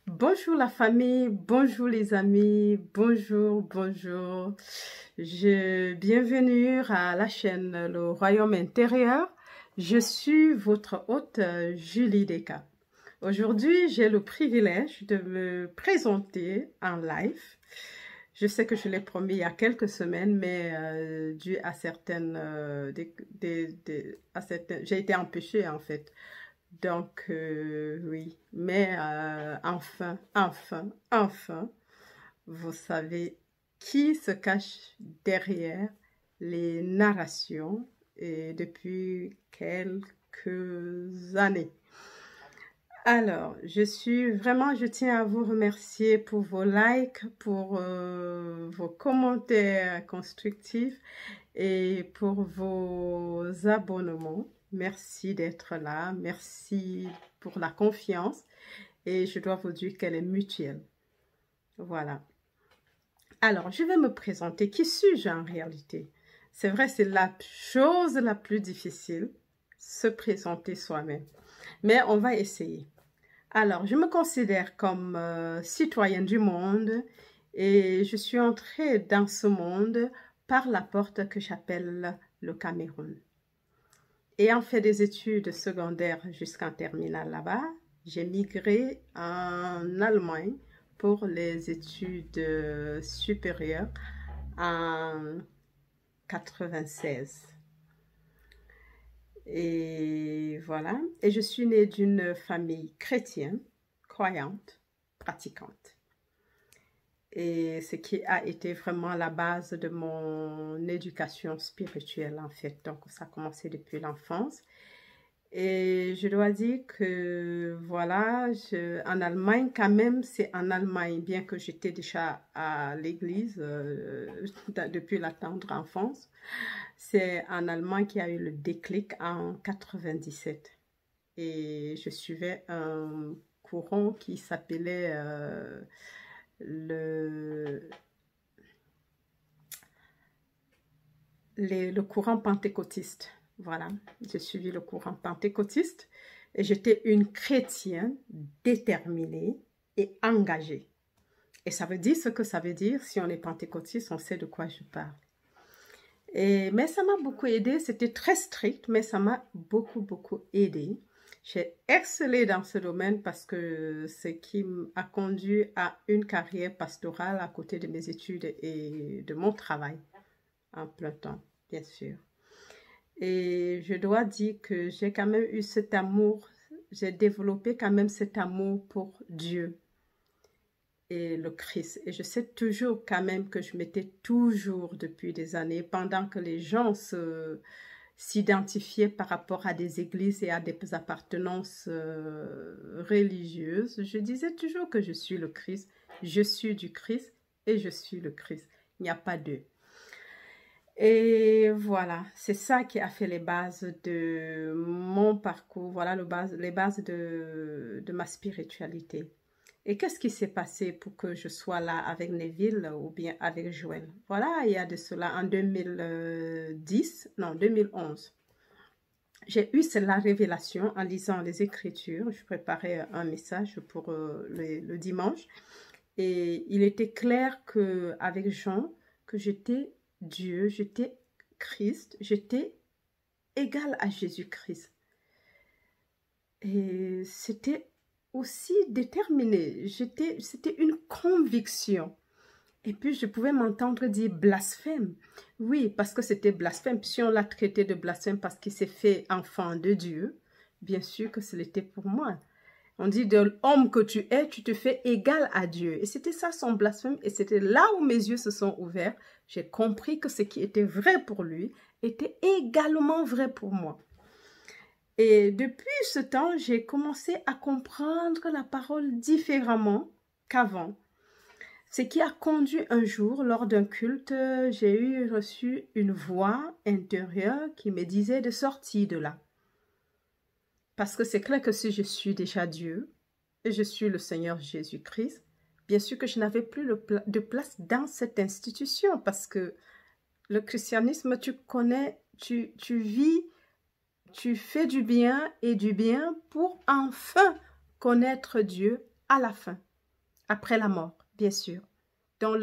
Bonjour la famille, bonjour les amis, bonjour. Bienvenue à la chaîne Le Royaume Intérieur. Je suis votre hôte Julie Deka. Aujourd'hui, j'ai le privilège de me présenter en live. Je sais que je l'ai promis il y a quelques semaines, mais dû à certaines, j'ai été empêchée en fait. Donc, oui, mais enfin, vous savez qui se cache derrière les narrations et depuis quelques années. Alors, je tiens à vous remercier pour vos likes, pour vos commentaires constructifs et pour vos abonnements. Merci d'être là, merci pour la confiance et je dois vous dire qu'elle est mutuelle. Voilà. Alors, je vais me présenter. Qui suis-je en réalité? C'est vrai, c'est la chose la plus difficile, se présenter soi-même. Mais on va essayer. Alors, je me considère comme citoyenne du monde et je suis entrée dans ce monde par la porte que j'appelle le Cameroun. Ayant fait des études secondaires jusqu'en terminale là-bas, j'ai migré en Allemagne pour les études supérieures en 96. Et voilà, et je suis née d'une famille chrétienne, croyante, pratiquante. Et ce qui a été vraiment la base de mon éducation spirituelle en fait. Donc ça a commencé depuis l'enfance. Et je dois dire que voilà, en Allemagne quand même, c'est en Allemagne, bien que j'étais déjà à l'église depuis la tendre enfance, c'est en Allemagne qu'il y a eu le déclic en 97. Et je suivais un courant qui s'appelait le courant pentecôtiste. Voilà, j'ai suivi le courant pentecôtiste et j'étais une chrétienne déterminée et engagée. Et ça veut dire ce que ça veut dire. Si on est pentecôtiste, on sait de quoi je parle. Mais ça m'a beaucoup aidé. C'était très strict, mais ça m'a beaucoup aidé. J'ai excellé dans ce domaine parce que ce qui m'a conduit à une carrière pastorale à côté de mes études et de mon travail en plein temps, bien sûr. Et je dois dire que j'ai quand même eu cet amour, j'ai développé quand même cet amour pour Dieu et le Christ. Et je sais toujours quand même que je m'étais toujours depuis des années, pendant que les gens s'identifiaient par rapport à des églises et à des appartenances religieuses, je disais toujours que je suis le Christ, je suis du Christ et je suis le Christ. Il n'y a pas deux. Et voilà, c'est ça qui a fait les bases de mon parcours, voilà les bases de ma spiritualité. Et qu'est-ce qui s'est passé pour que je sois là avec Neville ou bien avec Joël? Voilà, il y a de cela en 2011. J'ai eu la révélation en lisant les Écritures. Je préparais un message pour le dimanche. Et il était clair qu'avec Jean, que j'étais Dieu, j'étais Christ, j'étais égale à Jésus-Christ. Et c'était aussi déterminé, c'était une conviction. Et puis je pouvais m'entendre dire blasphème. Oui, parce que c'était blasphème. Si on l'a traité de blasphème parce qu'il s'est fait enfant de Dieu, bien sûr que ce l'était pour moi. On dit de l'homme que tu es, tu te fais égal à Dieu. Et c'était ça son blasphème. Et c'était là où mes yeux se sont ouverts. J'ai compris que ce qui était vrai pour lui était également vrai pour moi. Et depuis ce temps, j'ai commencé à comprendre la parole différemment qu'avant. Ce qui a conduit un jour, lors d'un culte, j'ai reçu une voix intérieure qui me disait de sortir de là. Parce que c'est clair que si je suis déjà Dieu et je suis le Seigneur Jésus-Christ, bien sûr que je n'avais plus de place dans cette institution parce que le christianisme, tu connais, tu vis, tu fais du bien et du bien pour enfin connaître Dieu à la fin. après la mort, bien sûr. Dans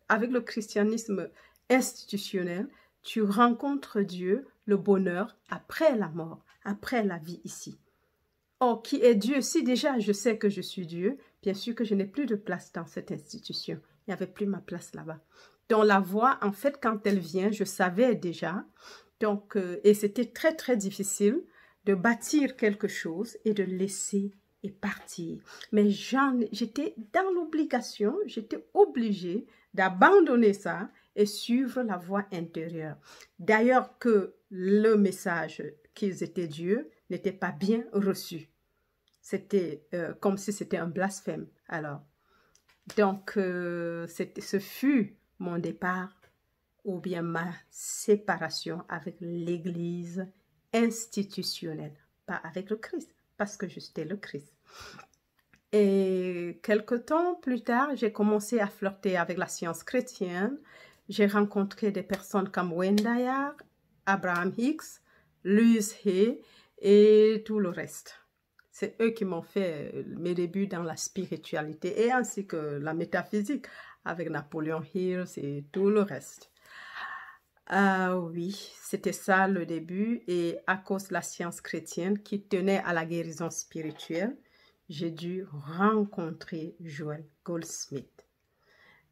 avec le christianisme institutionnel, tu rencontres Dieu, le bonheur, après la mort, après la vie ici. Oh, qui est Dieu? Si déjà je sais que je suis Dieu, bien sûr que je n'ai plus de place dans cette institution. Il n'y avait plus ma place là-bas. Dans la voix, en fait, quand elle vient, je savais déjà. Donc, et c'était très, très difficile de bâtir quelque chose et de laisser et partir. Mais j'étais dans l'obligation, j'étais obligée d'abandonner ça et suivre la voix intérieure. D'ailleurs que le message qu'ils étaient Dieu n'était pas bien reçu. C'était comme si c'était un blasphème. Alors, donc, ce fut mon départ ou bien ma séparation avec l'Église institutionnelle, pas avec le Christ, parce que j'étais le Christ. Et quelque temps plus tard, j'ai commencé à flirter avec la science chrétienne. J'ai rencontré des personnes comme Wayne Dyer, Abraham Hicks, Louise Hay et tout le reste. C'est eux qui m'ont fait mes débuts dans la spiritualité et ainsi que la métaphysique avec Napoleon Hill et tout le reste. Ah oui, c'était ça le début et à cause de la science chrétienne qui tenait à la guérison spirituelle, j'ai dû rencontrer Joel Goldsmith.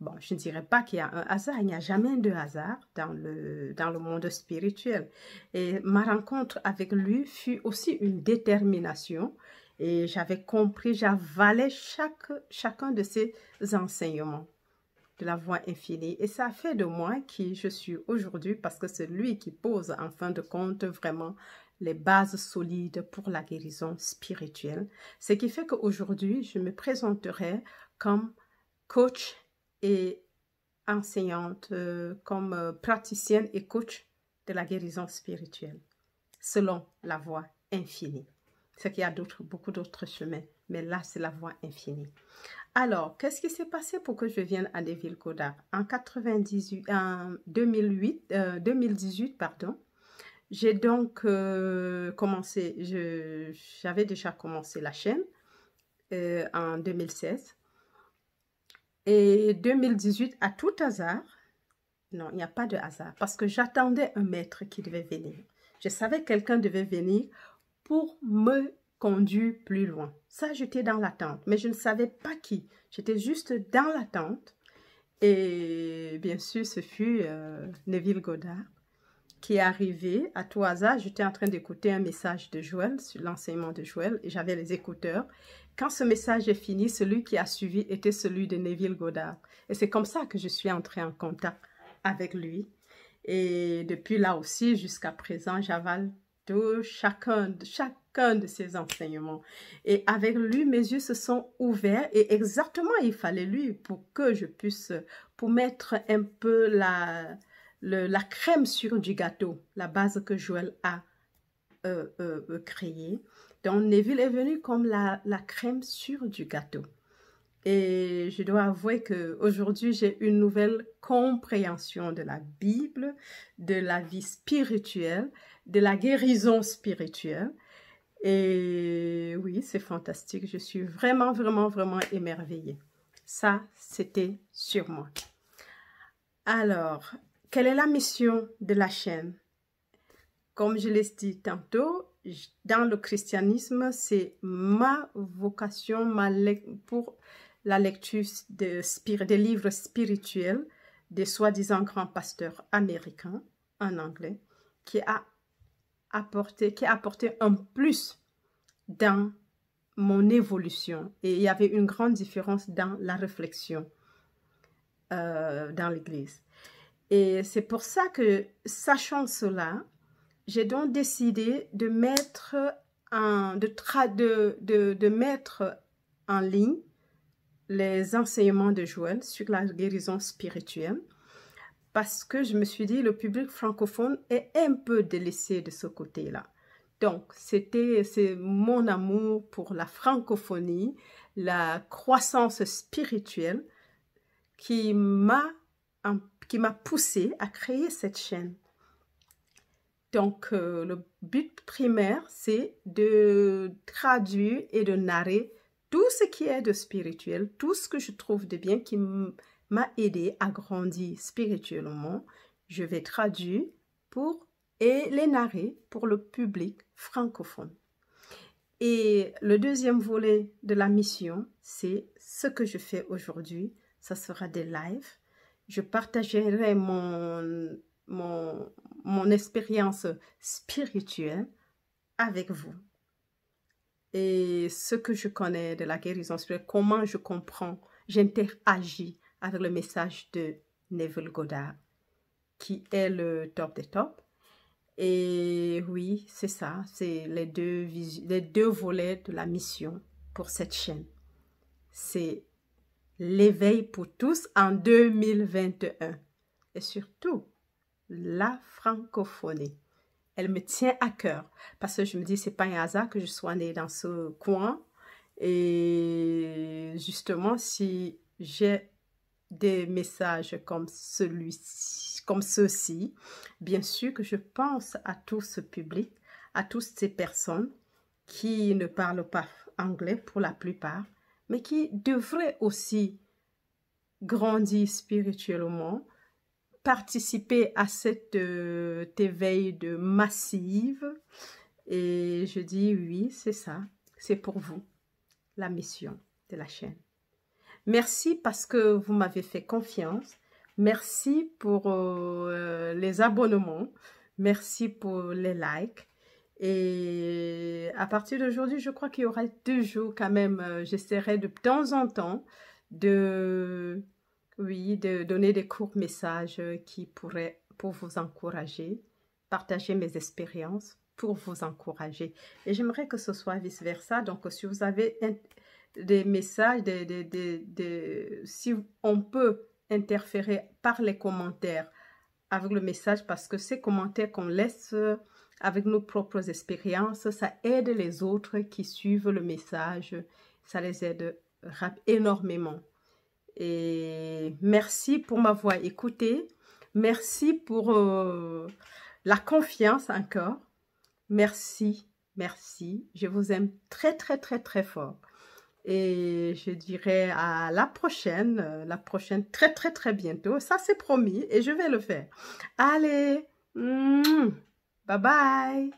Bon, je ne dirais pas qu'il y a un hasard, il n'y a jamais de hasard dans le monde spirituel. Et ma rencontre avec lui fut aussi une détermination et j'avais compris, j'avalais chacun de ses enseignements de la voix infinie. Et ça a fait de moi qui je suis aujourd'hui parce que c'est lui qui pose en fin de compte vraiment les bases solides pour la guérison spirituelle. Ce qui fait qu'aujourd'hui, je me présenterai comme coach et enseignante, comme praticienne et coach de la guérison spirituelle, selon la voie infinie. C'est qu'il y a beaucoup d'autres chemins, mais là, c'est la voie infinie. Alors, qu'est-ce qui s'est passé pour que je vienne à Neville-Goddard? En 2018, pardon, j'ai donc commencé, j'avais déjà commencé la chaîne en 2016. Et 2018, à tout hasard, non, il n'y a pas de hasard, parce que j'attendais un maître qui devait venir. Je savais que quelqu'un devait venir pour me conduire plus loin. Ça, j'étais dans l'attente, mais je ne savais pas qui. J'étais juste dans l'attente. Et bien sûr, ce fut Neville Goddard qui est arrivé à tout hasard. J'étais en train d'écouter un message de Joël, sur l'enseignement de Joël, et j'avais les écouteurs. Quand ce message est fini, celui qui a suivi était celui de Neville Goddard. Et c'est comme ça que je suis entrée en contact avec lui. Et depuis là aussi, jusqu'à présent, j'avale chacun de ses enseignements. Et avec lui, mes yeux se sont ouverts et exactement, il fallait lui pour que je puisse, pour mettre un peu la crème sur du gâteau, la base que Joël a créée. Donc, Neville est venu comme la crème sur du gâteau. Et je dois avouer qu'aujourd'hui, j'ai une nouvelle compréhension de la Bible, de la vie spirituelle, de la guérison spirituelle. Et oui, c'est fantastique. Je suis vraiment, vraiment, vraiment émerveillée. Ça, c'était sur moi. Alors, quelle est la mission de la chaîne? Comme je l'ai dit tantôt, dans le christianisme, c'est ma vocation pour la lecture des livres spirituels des soi-disant grands pasteurs américains en anglais qui a apporté un plus dans mon évolution. Et il y avait une grande différence dans la réflexion dans l'Église. Et c'est pour ça que, sachant cela, j'ai donc décidé de mettre mettre en ligne les enseignements de Joël sur la guérison spirituelle parce que je me suis dit le public francophone est un peu délaissé de ce côté-là. Donc, c'est mon amour pour la francophonie, la croissance spirituelle qui m'a poussée à créer cette chaîne. Donc, le but primaire, c'est de traduire et de narrer tout ce qui est de spirituel, tout ce que je trouve de bien qui m'a aidé à grandir spirituellement, je vais traduire et les narrer pour le public francophone. Et le deuxième volet de la mission, c'est ce que je fais aujourd'hui. Ça sera des lives. Je partagerai mon expérience spirituelle avec vous. Et ce que je connais de la guérison spirituelle, comment je comprends, j'interagis avec le message de Neville Goddard, qui est le top des tops. Et oui, c'est ça, c'est les deux volets de la mission pour cette chaîne. C'est l'éveil pour tous en 2021. Et surtout, la francophonie. Elle me tient à cœur parce que je me dis, c'est pas un hasard que je sois née dans ce coin. Et justement, si j'ai des messages comme ceux-ci, bien sûr que je pense à tout ce public, à toutes ces personnes qui ne parlent pas anglais pour la plupart, mais qui devraient aussi grandir spirituellement, participer à cet éveil de massive. Et je dis oui, c'est ça, c'est pour vous, la mission de la chaîne. Merci parce que vous m'avez fait confiance. Merci pour les abonnements. Merci pour les likes. Et à partir d'aujourd'hui, je crois qu'il y aura 2 jours quand même. J'essaierai de temps en temps de donner des courts messages qui pourraient pour vous encourager, partager mes expériences pour vous encourager. Et j'aimerais que ce soit vice-versa. Donc, si vous avez des messages, si on peut interférer par les commentaires avec le message, parce que ces commentaires qu'on laisse avec nos propres expériences, ça aide les autres qui suivent le message, ça les aide énormément. Et merci pour m'avoir écouté, merci pour la confiance encore, merci, je vous aime très fort. Et je dirais à la prochaine très bientôt. Ça, c'est promis et je vais le faire. Allez, bye bye.